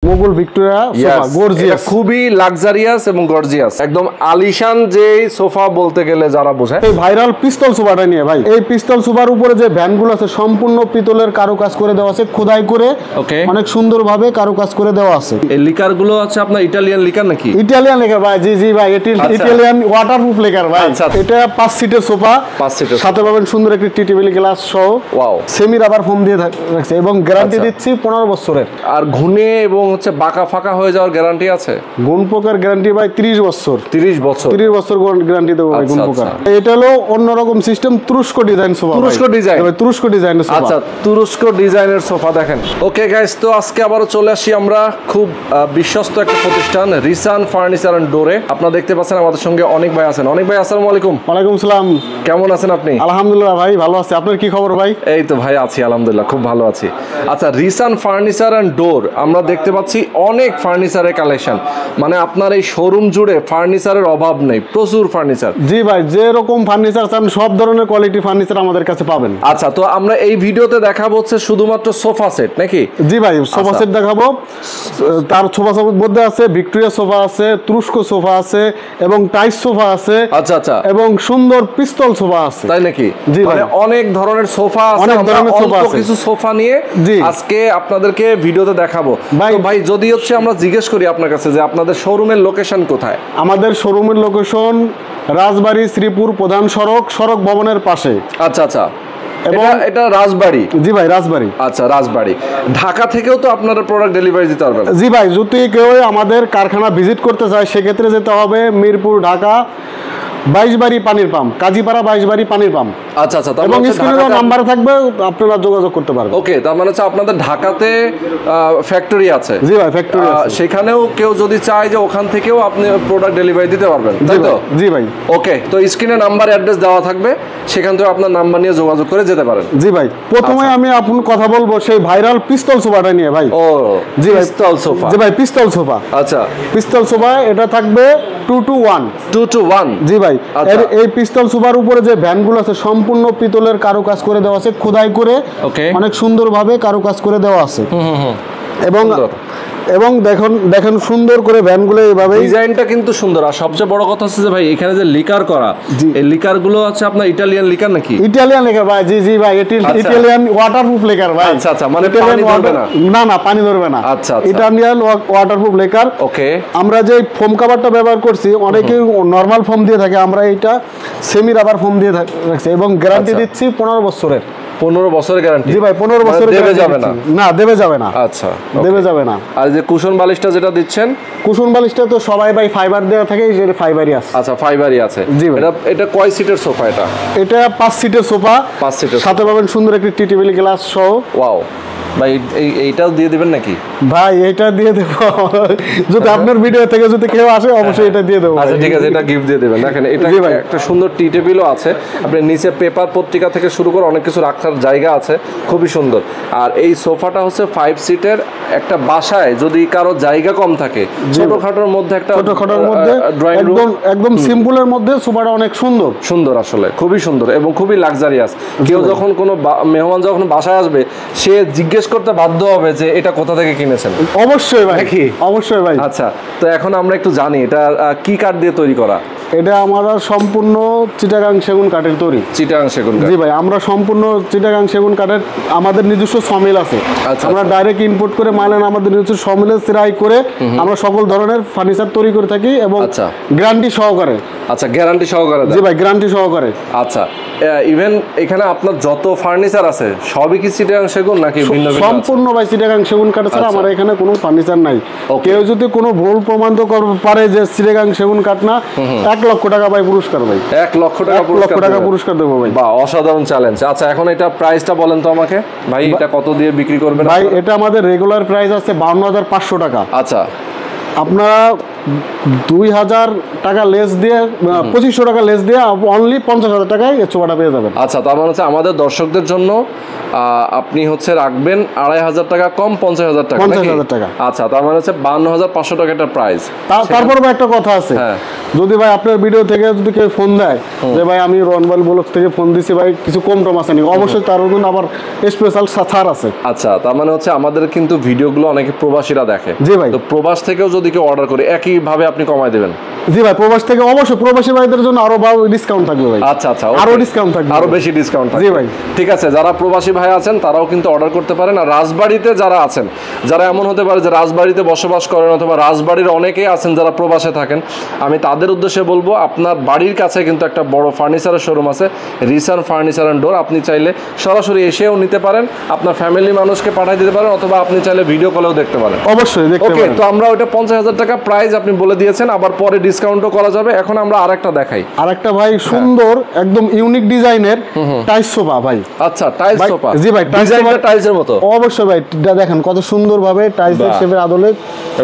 Mughal Victoria sofa, gorgeous, খুবই luxurious এবং gorgeous, একদম আলিশান যে সোফা বলতে গেলে যারা বোঝায়। এই ভাইরাল পিস্তল সোফাটা নিয়ে ভাই, এই পিস্তল সোফার উপরে যে ভ্যানগুলো আছে সম্পূর্ণ পিতলের কারুকাজ করে দেওয়া আছে, খোদাই করে অনেক সুন্দরভাবে কারুকাজ করে দেওয়া আছে। এই লিকার গুলো আছে আপনার ইটালিয়ান লিকার নাকি? ইটালিয়ান লিকার ভাই, জি জি ভাই, ইটালিয়ান ওয়াটারপ্রুফ লিকার ভাই। এটা 5 সিটের সোফা, 5 সিটের, সাথে পাবেন সুন্দর একটি টি টেবিল গ্লাস সহ, ওয়াও, সেমি রাবার ফোম দিয়ে রাখছে এবং গ্যারান্টি দিচ্ছি 15 বছরের। আর ঘুনে এবং হচ্ছে বাঁকা ফাঁকা হয়ে যাওয়ার গ্যারান্টি আছে? গুণ পোকার গ্যারান্টি ভাই 30 বছর। 30 বছর গ্যারান্টি দেবো ভাই গুণ পোকার। এটা হলো অন্যরকম সিস্টেম, তুরস্ক ডিজাইন সোফা। তুরস্ক ডিজাইন? তুরস্ক ডিজাইনের সোফা। আচ্ছা, তুরস্ক ডিজাইনের সোফা দেখেন। ওকে গাইস, তো আজকে আবারো চলে আসি আমরা খুব বিশ্বস্ত একটা প্রতিষ্ঠান রিসান ফার্নিচার এন্ড ডোরে। আপনারা দেখতে পাচ্ছেন আমাদের সঙ্গে অনেক ভাই আছেন। অনেক ভাই, আসসালামু আলাইকুম। ওয়ালাইকুম সালাম। কেমন আছেন আপনি? আলহামদুলিল্লাহ ভাই, ভালো আছি। আপনার কি খবর ভাই? এই তো ভাই আছি আলহামদুলিল্লাহ, খুব ভালো আছি। আচ্ছা, রিসান ফার্নিচার এন্ড ডোর, আমরা দেখতে পাচ্ছি অনেক ফার্নিচারের কালেকশন, মানে আপনার এই শোরুম জুড়ে ফার্নিচারের অভাব নেই, প্রচুর ফার্নিচার। জি ভাই, যে রকম ফার্নিচার চান সব ধরনের কোয়ালিটি ফার্নিচার আমাদের কাছে পাবেন। আচ্ছা, তো আমরা এই ভিডিওতে দেখাবো হচ্ছে শুধুমাত্র সোফা সেট নাকি? জি ভাই, সোফা সেট দেখাবো। তার সোফা সেটের মধ্যে আছে ভিক্টোরিয়া সোফা আছে, তুরস্ক সোফা আছে এবং টাইস সোফা আছে। আচ্ছা আচ্ছা, এবং সুন্দর পিস্তল সোফা আছে। তাই নাকি? জি ভাই, অনেক ধরনের সোফা আছে, অনেক ধরনের সোফা আছে। কিছু সোফা নিয়ে আজকে আপনাদেরকে ভিডিওতে দেখাবো। ভাই যদি হচ্ছে আমরা জিজ্ঞেস করি আপনার কাছে যে আপনাদের শোরুমের লোকেশন কোথায়? আমাদের শোরুমের লোকেশন রাজবাড়ী শ্রীপুর প্রধান সড়ক ভবনের পাশে। আচ্ছা আচ্ছা, এটা রাজবাড়ী? জি ভাই, রাজবাড়ী। আচ্ছা, রাজবাড়ী। ঢাকা থেকেও তো আপনারা প্রোডাক্ট ডেলিভারি দিতে পারবেন? জি ভাই, যদি কেউ আমাদের কারখানা ভিজিট করতে চায় সেক্ষেত্রে যেতে হবে মিরপুর, ঢাকা 22 বাড়ি পানির পাম্প, কাজীপাড়া 22 বাড়ি পানির পাম্প। আচ্ছা আচ্ছা, এবং স্ক্রিনে নাম্বার থাকবে, আপনারা যোগাযোগ করতে পারবেন। ওকে, তার মানে হচ্ছে আপনাদের ঢাকাতে ফ্যাক্টরি আছে? জি ভাই, ফ্যাক্টরি আছে। সেখানেও কেউ যদি চায় যে ওখান থেকেও আপনি প্রোডাক্ট ডেলিভারি দিতে পারবেন, তাই তো? জি ভাই। ওকে, তো স্ক্রিনে নাম্বার অ্যাড্রেস দেওয়া থাকবে, সেখান থেকে আপনার নাম্বার নিয়ে যোগাযোগ করে যেতে পারেন। জি ভাই, প্রথমে আমি আপনার কথা বলবো সেই ভাইরাল পিস্তল সোফাটা নিয়ে ভাই। ও জি ভাই, পিস্তল সোফা। জি ভাই, পিস্তল সোফা। আচ্ছা, পিস্তল সোফা, এটা থাকবে 2 to 1। 2 to 1? জি ভাই, এই পিস্তল সোফার উপরে যে ভ্যানগুলো আছে সম্পূর্ণ পিতলের কারুকাজ করে দেওয়া আছে, খোদাই করে অনেক সুন্দরভাবে কারুকাজ করে দেওয়া আছে। এবং দেখেন সুন্দর করে ভ্যানগুলো এইভাবে, ডিজাইনটা কিন্তু সুন্দর। আর সবচেয়ে বড় কথা হচ্ছে যে ভাই এখানে যে লিকার করা, এই লিকার গুলো আছে আপনার ইটালিয়ান লিকার নাকি? ইটালিয়ান লিকার ভাই, জি জি ভাই, ইটালিয়ান ওয়াটারপ্রুফ লিকার ভাই। আচ্ছা আচ্ছা, মানে পানি ধরবে না? না না, পানি ধরবে না। আচ্ছা, ইটালিয়ান ওয়াটারপ্রুফ লিকার। ওকে, আমরা যে ফোম কভারটা ব্যবহার করছি, অনেকে নরমাল ফোম দিয়ে থাকে, আমরা এটা সেমি রাবার ফোম দিয়ে রাখছি এবং গ্যারান্টি দিচ্ছি 15 বছরের। 15 বছরের গ্যারান্টি? জি ভাই, 15 বছরের দেবে যাবে না? না, দেবে যাবে না। আচ্ছা, দেবে যাবে না। আর যে কুশন বালিশটা যেটা দিচ্ছেন? কুশন বালিশটা তো সবাই ভাই ফাইবার দেওয়া থাকে, এটা ফাইবারই আছে। আচ্ছা, ফাইবারই আছে। জি ভাই। এটা কয় সিটের সোফা? এটা 5 সিটের সোফা, 5 সিটের, সাথে পাবেন সুন্দর একটি টি টেবিল গ্লাস সহ। ওয়াও ভাই, এইটাও দিয়ে দিবেন নাকি? ভাই এটা দিয়ে দেব, যদি আপনার ভিডিও থেকে যদি কেউ আসে অবশ্যই এটা দিয়ে দেবো। আচ্ছা ঠিক আছে, এটা গিফট দিয়ে দেবেন। দেখেন এটা একটা সুন্দর টি টেবিলও আছে, আপনি নিচে পেপার পত্রিকা থেকে শুরু করে অনেক কিছু রাখার জায়গা আছে, খুবই সুন্দর। আর এই সোফাটা হচ্ছে 5 সিটের। একটা বাসায় যদি কারো জায়গা কম থাকে, ছোটখাটোর মধ্যে একটা ছোটখাটোর মধ্যে একদম সিম্পলের মধ্যে সোফাটা অনেক সুন্দর সুন্দর, আসলে খুবই সুন্দর এবং খুবই লাক্সারিয়াস। কেউ যখন কোনো মেহমান যখন বাসায় আসবে, সে জিজ্ঞেস করতে বাধ্য হবে যে এটা কোথা থেকে কিনেছেন। অবশ্যই ভাই, অবশ্যই ভাই। আচ্ছা, তো এখন আমরা একটু জানি এটা কি কাঠ দিয়ে তৈরি করা? এটা আমরা সম্পূর্ণ চিটাগাং সেগুন কাঠের তৈরি। চিটাগাং সেগুন কাঠ? জি ভাই, আমরা সম্পূর্ণ চিটাগাং সেগুন কাঠের, আমাদের নিজস্ব সমিল আছে। আমরা ডাইরেক্ট ইম্পোর্ট করে মাল এনে আমাদের নিজস্ব সমিলে সেরাই করে আমরা সকল ধরনের ফার্নিচার তৈরি করে থাকি এবং গ্যারান্টি সহকারে। আচ্ছা, গ্যারান্টি সহকারে? জি ভাই, গ্যারান্টি সহকারে। আচ্ছা, ইভেন এখানে আপনার যত ফার্নিচার আছে সবই কি চিটাগাং সেগুন নাকি ভিন্ন ভিন্ন? সম্পূর্ণ ভাই চিটাগাং সেগুন কাঠ ছাড়া আমার এখানে কোনো ফার্নিচার নাই। কেউ যদি কোনো ভুল প্রমাণ পারে যে চিটাগাং সেগুন কাঠ না, 1 লক্ষ টাকা ভাই পুরস্কার ভাই। 1 লক্ষ টাকা পুরস্কার দেবো ভাই। বাহ, অসাধারণ চ্যালেঞ্জ। আচ্ছা, এখন এটা প্রাইসটা বলেন তো আমাকে ভাই, এটা কত দিয়ে বিক্রি করবেন? ভাই এটা আমাদের রেগুলার প্রাইস আছে 52,500 টাকা। আচ্ছা, আপনারা 2000 টাকা লেস দিয়ে 2500 টাকা লেস দিয়ে অনলি 50,000 টাকায় এই সোফাটা পেয়ে যাবেন। আচ্ছা, তার মানে হচ্ছে আমাদের দর্শকদের জন্য আপনি হচ্ছে রাখবেন 2500 টাকা কম 50,000 টাকা। 50,000 টাকা। আচ্ছা, তার মানে হচ্ছে 52,500 টাকা একটা প্রাইস। তারপর ভাই একটা কথা আছে, যদি ভাই আপনার ভিডিও থেকে যদি কেউ ফোন দেয় যে ভাই আমি রনওয়েল ব্লগস থেকে ফোন দিছি ভাই কিছু কম টম আছে নাকি, অবশ্যই তার জন্য আবার স্পেশাল ছাড় আছে। আচ্ছা, তার মানে হচ্ছে আমাদের কিন্তু ভিডিওগুলো অনেকে প্রবাসীরা দেখে। জি ভাই। তো প্রবাস থেকেও যদি কেউ অর্ডার করে একই ভাবে আপনি কমায় দেবেন? জি ভাই, প্রবাস থেকে অবশ্যই প্রবাসী ভাইদের জন্য আরো ডিসকাউন্ট থাকবে ভাই। আচ্ছা আচ্ছা, আরো ডিসকাউন্ট থাকবে, আরো বেশি ডিসকাউন্ট থাকবে। জি ভাই। ঠিক আছে, যারা প্রবাসী ভাই আছেন তারাও কিন্তু অর্ডার করতে পারেন। আর রাজবাড়িতে যারা আছেন, যারা এমন হতে পারে যে রাজবাড়িতে বসবাস করেন অথবা রাজবাড়ির অনেকেই আছেন যারা প্রবাসে থাকেন, আমি তাদের উদ্দেশ্যে বলবো আপনার বাড়ির কাছে কিন্তু একটা বড় ফার্নিচারের শোরুম আছে, রিসান ফার্নিচার অ্যান্ড ডোর। আপনি চাইলে সরাসরি এসেও নিতে পারেন, আপনার ফ্যামিলি মানুষকে পাঠিয়ে দিতে পারেন, অথবা আপনি চাইলে ভিডিও কলেও দেখতে পারেন। অবশ্যই দেখতে ওকে, পারেন। তো আমরা ওটা 50,000 টাকা প্রাইস আপনি বলে দিয়েছেন, আবার পরে ডিসকাউন্টও করা যাবে। এখন আমরা আরেকটা দেখাই। আরেকটা ভাই সুন্দর একদম ইউনিক ডিজাইনের টাইলস সোফা ভাই। আচ্ছা, টাইলস সোফা। জি ভাই, ডিজাইনটা টাইলসের মতো। অবশ্যই ভাই, দেখেন কত সুন্দরভাবে টাইলসের শেপের আদলে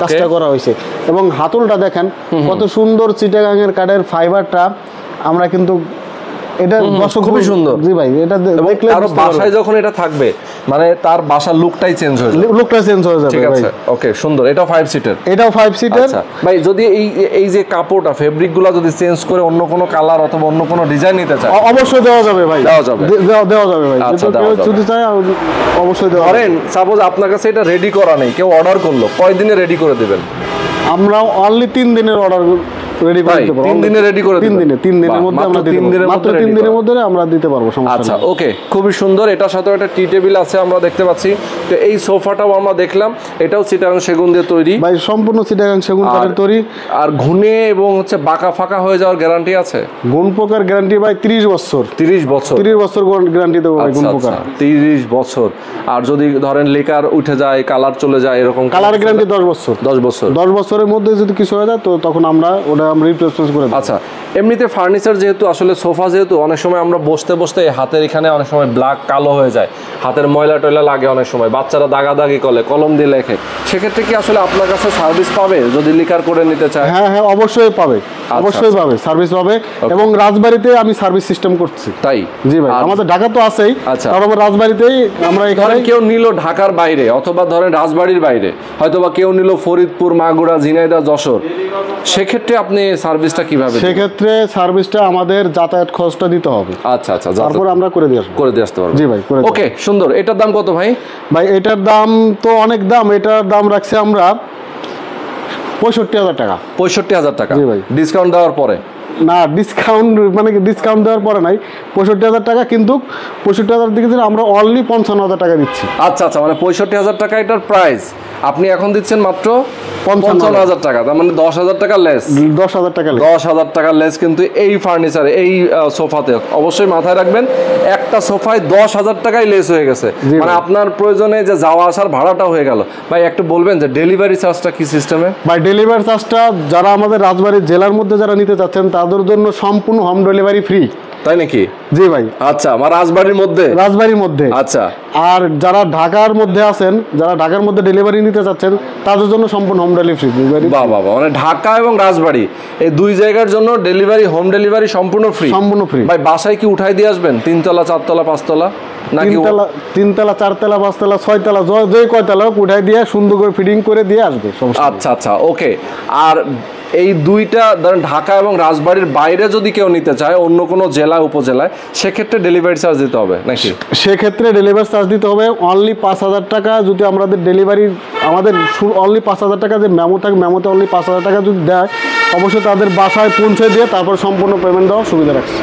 কাজটা করা হয়েছে, এবং হাতলটা দেখেন কত সুন্দর চিটাগাঙের কাঠের ফাইবারটা আমরা কিন্তু এটা খুবই সুন্দর। জি ভাই, এটা দেখলে আর বাসায় যখন এটা থাকবে মানে তার বাসার লুকটাই চেঞ্জ হয়ে যাবে, লুকটা চেঞ্জ হয়ে যাবে। ঠিক আছে, ওকে, সুন্দর। এটাও 5 সিটার? এটাও 5 সিটার। আচ্ছা ভাই, যদি এই যে কাপড়টা ফেব্রিকগুলো যদি চেঞ্জ করে অন্য কোনো কালার অথবা অন্য কোনো ডিজাইন নিতে চায়, অবশ্যই দেওয়া যাবে ভাই। দেওয়া যাবে, দেওয়া যাবে ভাই। আচ্ছা, যদি চায় অবশ্যই দেওয়া ধরেন সাপোজ আপনার কাছে এটা রেডি করা নেই, কেউ অর্ডার করলো, কয়দিনে রেডি করে দিবেন? আমরা অনলি 3 দিনের অর্ডার রেডি করে দিতে পারবো। 3 দিনে রেডি করে দিবেন? 3 দিনের মধ্যে আমরা দিতে পারবো, মাত্র 3 দিনের মধ্যে আমরা দিতে পারবো, সমস্যা নেই। আচ্ছা, ওকে, খুবই সুন্দর। এটার সাথে একটা টি টেবিল আছে আমরা দেখতে পাচ্ছি। তো এই সোফাটাও আমরা দেখলাম, এটাও চিটাগাং সেগুন দিয়ে তৈরি ভাই, সম্পূর্ণ চিটাগাং সেগুন কাঠের তৈরি। আর ঘুনে এবং হচ্ছে বাঁকা ফাঁকা হয়ে যাওয়ার গ্যারান্টি আছে? গুণ পোকার গ্যারান্টি ভাই 30 বছর। 30 বছর? 30 বছর গ্যারান্টি দেবো ভাই গুণ পোকার। 30 বছর। আর যদি ধরেন লেকার উঠে যায়, কালার চলে যায়, এরকম কালার গ্যারান্টি 10 বছর। 10 বছর? 10 বছরের মধ্যে যদি কিছু হয়ে যায় তো তখন আমরা রিপ্লেসমেন্ট করে দিই। আচ্ছা, এমনিতে ফার্নিচার যেহেতু আসলে সোফা যেহেতু অনেক সময় আমরা বসতে বসতে হাতের এখানে অনেক সময় ব্ল্যাক কালো হয়ে যায়, হাতের ময়লা টয়লা লাগে, অনেক সময় বাচ্চারা দাগাদাগি করে কলম দিয়ে লেখে, সেক্ষেত্রে কি আসলে আপনার কাছে সার্ভিস পাবে যদি লিকার করে নিতে চায়? হ্যাঁ হ্যাঁ, অবশ্যই পাবে, অবশ্যই পাবে, সার্ভিস পাবে। এবং রাজবাড়িতে আমি সার্ভিস সিস্টেম করছি। তাই? জি ভাই, আমাদের ঢাকা তো আছেই। আচ্ছা, আর আমার রাজবাড়িতেই আমরা এখানে কেউ নিল ঢাকার বাইরে অথবা ধরেন রাজবাড়ির বাইরে, হয়তোবা কেউ নিল ফরিদপুর, মাগুরা, ঝিনাইদহ, যশোর, সেক্ষেত্রে আপনি সার্ভিসটা কিভাবে? সেক্ষেত্রে সার্ভিসটা আমাদের যাতায়াত খরচটা দিতে হবে। আচ্ছা আচ্ছা, তারপর আমরা করে দিয়ে আসতে পারবো। জি ভাই, করে দিই। ওকে, সুন্দর। এটার দাম কত ভাই? ভাই এটার দাম তো অনেক দাম, এটার দাম রাখছি আমরা 65,000 টাকা। 65,000 টাকা? জি ভাই। ডিসকাউন্ট দেওয়ার পরে? না, ডিসকাউন্ট মানে ডিসকাউন্ট দেওয়ার পরে নাই, 65,000 টাকা। কিন্তু 65,000 দিকে আমরা অনলি 55,000 টাকা দিচ্ছি। আচ্ছা আচ্ছা, মানে 65,000 টাকা এটার প্রাইস, আপনি এখন দিচ্ছেন মাত্র 55,000 টাকা, তার মানে 10,000 টাকা লেস। 10,000 টাকা, 10,000 টাকা লেস কিন্তু এই ফার্নিচারে, এই সোফাতে। অবশ্যই মাথায় রাখবেন, একটা সোফায় 10,000 টাকাই লেস হয়ে গেছে, মানে আপনার প্রয়োজনে যে যাওয়া আসার ভাড়াটা হয়ে গেল। ভাই একটু বলবেন যে ডেলিভারি চার্জটা কি সিস্টেমে? ভাই ডেলিভারি চার্জটা যারা আমাদের রাজবাড়ী জেলার মধ্যে যারা নিতে চাচ্ছেন তাদের জন্য সম্পূর্ণ হোম ডেলিভারি ফ্রি। তাই নাকি? জি ভাই। আচ্ছা, আমার রাজবাড়ির মধ্যে। আচ্ছা, আর যারা ঢাকার মধ্যে আছেন, যারা ঢাকার মধ্যে ডেলিভারি নিতে চাচ্ছেন তাদের জন্য সম্পূর্ণ হোম ডেলিভারি ফ্রি। বাহ বাহ, মানে ঢাকা এবং রাজবাড়ি এই দুই জায়গার জন্য ডেলিভারি, হোম ডেলিভারি সম্পূর্ণ ফ্রি। সম্পূর্ণ ফ্রি। ভাই বাসায় কি উঠাই দিয়ে আসবেন? 3 তলা, 4 তলা, 5 তলা, নাকি 3 তলা, 4 তলা, 5 তলা, 6 তলা, যে কয় তলা উঠাই দিয়ে সুন্দর করে ফিটিং করে দিয়ে আসবে। আচ্ছা আচ্ছা, ওকে। আর এই দুইটা ধরেন ঢাকা এবং রাজবাড়ির বাইরে যদি কেউ নিতে চায় অন্য কোনো জেলা উপজেলায়, সেক্ষেত্রে ডেলিভারি চার্জ দিতে হবে নাকি? সেক্ষেত্রে ডেলিভারি চার্জ দিতে হবে অনলি 5,000 টাকা। যদি আমাদের ডেলিভারি, আমাদের অনলি 5,000 টাকা যে মেমো থাকে, মেমোতে অনলি 5,000 টাকা যদি দেয়, অবশ্যই তাদের বাসায় পৌঁছে দিয়ে তারপর সম্পূর্ণ পেমেন্ট দেওয়ার সুবিধা রাখছে।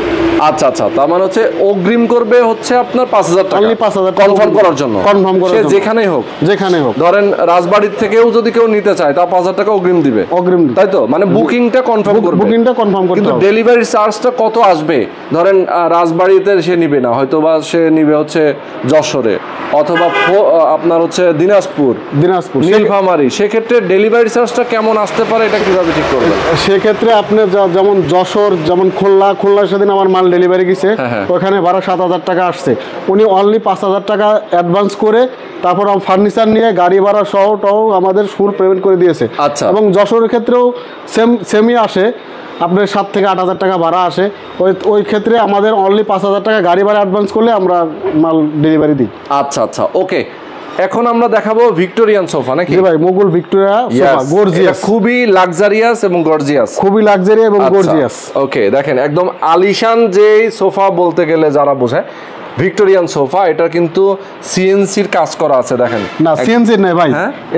আচ্ছা আচ্ছা, তার মানে হচ্ছে অগ্রিম করবে হচ্ছে আপনার 5,000 টাকা, অনলি 5,000 কনফার্ম করার জন্য। কনফার্ম করার জন্য যেখানেই হোক, যেখানেই হোক। ধরেন রাজবাড়ির থেকেও যদি কেউ নিতে চায় তা 5,000 টাকা অগ্রিম দিবে। অগ্রিম, তাই তো? মানে বুকিংটা কনফার্ম করবে, বুকিংটা কনফার্ম করতে হবে। কিন্তু ডেলিভারি চার্জটা কত আসবে? ধরেন রাজবাড়িতে সে নিবে না, হয়তো বা সে নিবে হচ্ছে যশোরে অথবা আপনার হচ্ছে দিনাজপুর, নীলফামারী, সেক্ষেত্রে ডেলিভারি চার্জটা কেমন আসতে পারে এটা কিভাবে ঠিক করবেন? সেক্ষেত্রে আপনি যেমন যশোর, যেমন খুলনা সেদিন আমার মাল ডেলিভারি গেছে, ওখানে ভাড়া 7,000 টাকা আসছে। উনি অনলি 5,000 টাকা অ্যাডভান্স করে তারপর ফার্নিচার নিয়ে গাড়ি ভাড়া সহ আমাদের ফুল পেমেন্ট করে দিয়েছে। আচ্ছা। এবং যশোরের ক্ষেত্রেও সেমই আসে, আপনার 7 থেকে 8,000 টাকা ভাড়া আসে। ওই ক্ষেত্রে আমাদের অনলি 5,000 টাকা গাড়ি ভাড়া অ্যাডভান্স করলে আমরা মাল ডেলিভারি দিই। আচ্ছা আচ্ছা, ওকে। এখন আমরা দেখাবো ভিক্টোরিয়ান সোফা নাকি? জি ভাই, মুঘল ভিক্টোরিয়া সোফা, গর্জিয়াস, খুবই লাক্সারিয়াস এবং গর্জিয়াস, খুবই লাক্সারি এবং গর্জিয়াস। ওকে, দেখেন একদম আলিশান যে সোফা বলতে গেলে যারা বোঝায় ভিক্টোরিয়ান সোফা, এটা কিন্তু সিএনসির কাজ করা আছে। দেখেন না, সিএনসি নাই ভাই,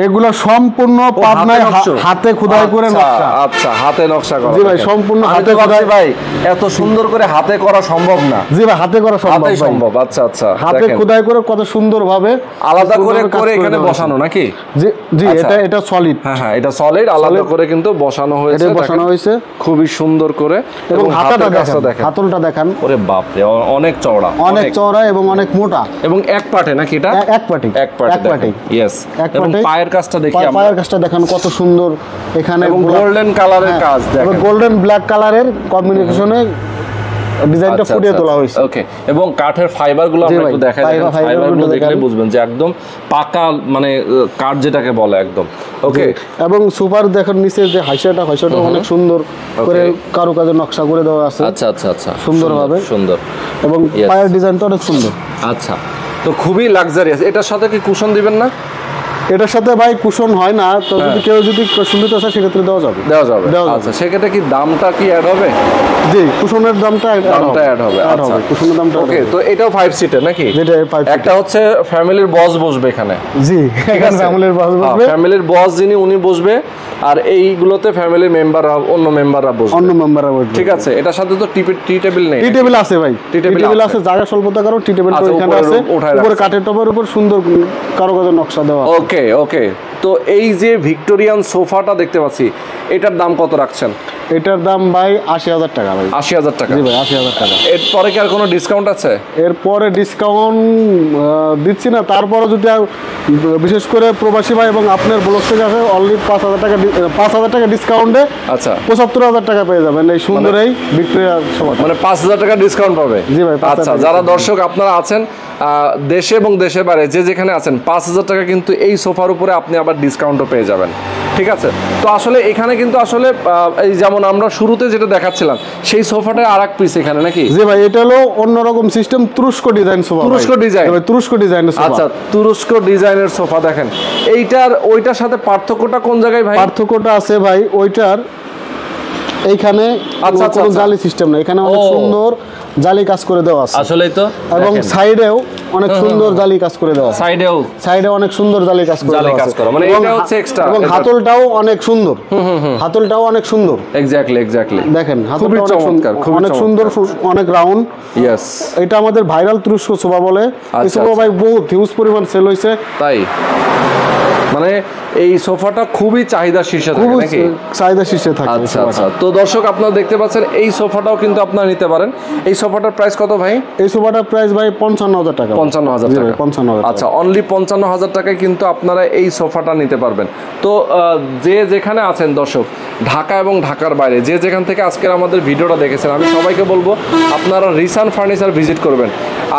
এগুলো সম্পূর্ণ পাবনায় হাতে খোদাই করে নকশা। আচ্ছা, হাতে নকশা করা। জি ভাই, সম্পূর্ণ হাতে খোদাই। ভাই এত সুন্দর করে হাতে করা সম্ভব না। জি ভাই, হাতে করা সম্ভব। আচ্ছা আচ্ছা, হাতে খোদাই করে কত সুন্দর ভাবে আলাদা করে এখানে বসানো নাকি? জি জি, এটা সলিড। হ্যাঁ, এটা সলিড, আলাদা করে কিন্তু বসানো হয়েছে, খুবই সুন্দর করে। এবং হাতাটা দেখেন, হাতলটা দেখেন, ওরে বাপ রে, অনেক চওড়া, অনেক চওড়া এবং অনেক মোটা, এবং এক পাটে নাকি এটা? এক পাটে। ইয়েস। এবং পায়ের কাজটা দেখি আমরা, পায়ের কাজটা দেখেন কত সুন্দর, এখানে এবং গোল্ডেন কালারের কাজ দেখেন, এবং গোল্ডেন ব্ল্যাক কালারের কম্বিনেশনে ডিজাইনটা ফুটিয়ে তোলা হয়েছে। ওকে, এবং কাঠের ফাইবারগুলো আমরা একটু দেখাই, ফাইবারগুলো দেখলে বুঝবেন যে একদম পাকা, মানে কাঠ যেটাকে বলে একদম। ওকে, এবং সুপার দেখেন নিচে যে হাইসাটা অনেক সুন্দর করে কারুকাজের নকশা করে দেওয়া আছে। আচ্ছা আচ্ছা আচ্ছা, সুন্দরভাবে সুন্দর, এবং পায়ের ডিজাইনটা অনেক সুন্দর। আচ্ছা, তো খুবই লাক্সারিয়াস। এটার সাথে কি কুশন দিবেন না? এটার সাথে ভাই কুশন হয় না, তো যদি কেউ কুশন দিতে চায় সেক্ষেত্রে দেওয়া যাবে। আচ্ছা, সেক্ষেত্রে কি দামটা কি অ্যাড হবে? জি, কুশনের দামটা অ্যাড হবে। আচ্ছা, কুশনের দামটা। ওকে, তো এটাও 5 সিটার নাকি? যেটা 5 একটা হচ্ছে ফ্যামিলির বস বসবে এখানে। জি, এখানে ফ্যামিলির বস বসবে, ফ্যামিলির বস যিনি উনি বসবে, আর এইগুলোতে ফ্যামিলির মেম্বাররা, অন্য মেম্বাররা বসবে। ঠিক আছে, এটার সাথে তো টি টেবিল নেই? টি টেবিল আছে ভাই, টি টেবিল আছে, জায়গা স্বল্পতা কারণ টি টেবিল তো এখানে আছে, উপরে কাঠের টবের উপর সুন্দর কারুকাজের নকশা দেওয়া। ওকে, তো এই যে ভিক্টোরিয়ান সোফাটা দেখতে পাচ্ছি, এটার দাম কত রাখছেন? এটার দাম ভাই 80,000 টাকা ভাই। 80,000 টাকা? জি ভাই, 80,000 টাকা। এরপরে কি আর কোনো ডিসকাউন্ট আছে? এরপরে ডিসকাউন্ট দিচ্ছি না, তারপরে যদি বিশেষ করে প্রবাসী ভাই এবং আপনার ব্লগ থেকে আসে অনলি 5,000 টাকা ডিসকাউন্টে। আচ্ছা, 75,000 টাকা পেয়ে যাবেন এই সুন্দর এই ভিক্টোরিয়া সোফা। মানে 5,000 টাকা ডিসকাউন্ট পাবে? জি ভাই। আচ্ছা, যারা দর্শক আপনারা আছেন দেশে এবং দেশের বাইরে যে যেখানে আছেন, 5,000 টাকা কিন্তু এই সোফার উপরে আপনি আবার ডিসকাউন্টও পেয়ে যাবেন। ঠিক আছে, তো আসলে এখানে কিন্তু আসলে এই যেমন আমরা শুরুতে যেটা দেখাচ্ছিলাম সেই সোফাটা আর এক পিস এখানে নাকি? জি ভাই, এটা হলো অন্যরকম সিস্টেম, তুরস্ক ডিজাইন সোফা। তুরস্ক ডিজাইনের সোফা। আচ্ছা, তুরস্ক ডিজাইনের সোফা। দেখেন এইটার ওইটার সাথে পার্থক্যটা কোন জায়গায় ভাই? পার্থক্যটা আছে ভাই, ওইটার এইখানে কোনো জালি সিস্টেম না, এখানে অনেক সুন্দর জালি কাজ করে দেওয়া আছে। আসলেই তো। এবং সাইডেও অনেক সুন্দর জালি কাজ করে দেওয়া আছে। সাইডে অনেক সুন্দর জালি কাজ করে দেওয়া আছে। মানে এটা হচ্ছে এক্সট্রা। এবং হাতলটাও অনেক সুন্দর। হাতলটাও অনেক সুন্দর। এক্স্যাক্টলি। দেখেন হাতলটা অনেক সুন্দর, অনেক রাউন্ড। ইয়েস। এটা আমাদের ভাইরাল তুরস্ক সোফা বলে। এই সোফা ভাই বহুত হিউজ পরিমাণ সেল হইছে। তাই মানে এই সোফাটা খুবই চাহিদা শীর্ষে থাকে নাকি? চাহিদা শীর্ষে থাকে। আচ্ছা, তো দর্শক আপনারা দেখতে পাচ্ছেন এই সোফাটাও কিন্তু আপনারা নিতে পারেন। এই সোফাটার প্রাইস কত ভাই? এই সোফাটার প্রাইস ভাই 55,000 টাকা। 55,000 টাকা? 55,000। আচ্ছা, অনলি 55,000 টাকায় কিন্তু আপনারা এই সোফাটা নিতে পারবেন। তো যে যেখানে আছেন দর্শক, ঢাকা এবং ঢাকার বাইরে যে যেখান থেকে আজকের আমাদের ভিডিওটা দেখেছেন, আমি সবাইকে বলবো আপনারা রিসান ফার্নিচার ভিজিট করবেন।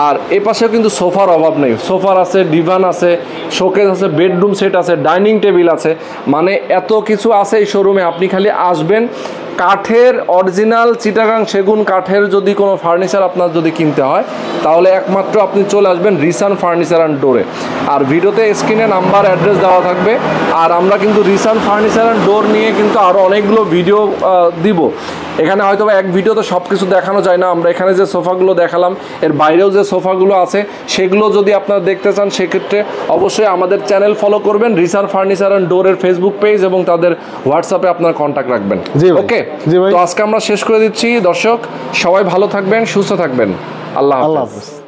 আর এ পাশেও কিন্তু সোফার অভাব নেই, সোফার আছে, ডিভান আছে, শোকেস আছে, বেডরুম সেট আছে, ডাইনিং টেবিল আছে, মানে এত কিছু আছে এই শোরুমে। আপনি খালি আসবেন, কাঠের অরিজিনাল চিটাগাং সেগুন কাঠের যদি কোনো ফার্নিচার আপনার যদি কিনতে হয় তাহলে একমাত্র আপনি চলে আসবেন রিসান ফার্নিচার অ্যান্ড ডোরে। আর ভিডিওতে স্ক্রিনে নাম্বার অ্যাড্রেস দেওয়া থাকবে। আর আমরা কিন্তু রিসান ফার্নিচার অ্যান্ড ডোর নিয়ে কিন্তু আরও অনেকগুলো ভিডিও দিব। এখানে হয়তো এক ভিডিওতে সব কিছু দেখানো যায় না। আমরা এখানে যে সোফাগুলো দেখালাম, এর বাইরেও যে সোফাগুলো আছে সেগুলো যদি আপনারা দেখতে চান সেক্ষেত্রে অবশ্যই আমাদের চ্যানেল ফলো করবেন, রিসান ফার্নিচার অ্যান্ড ডোরের ফেসবুক পেজ, এবং তাদের হোয়াটসঅ্যাপে আপনার কন্ট্যাক্ট রাখবেন। ওকে, তো আজকে আমরা শেষ করে দিচ্ছি। দর্শক সবাই ভালো থাকবেন, সুস্থ থাকবেন। আল্লাহ হাফেজ।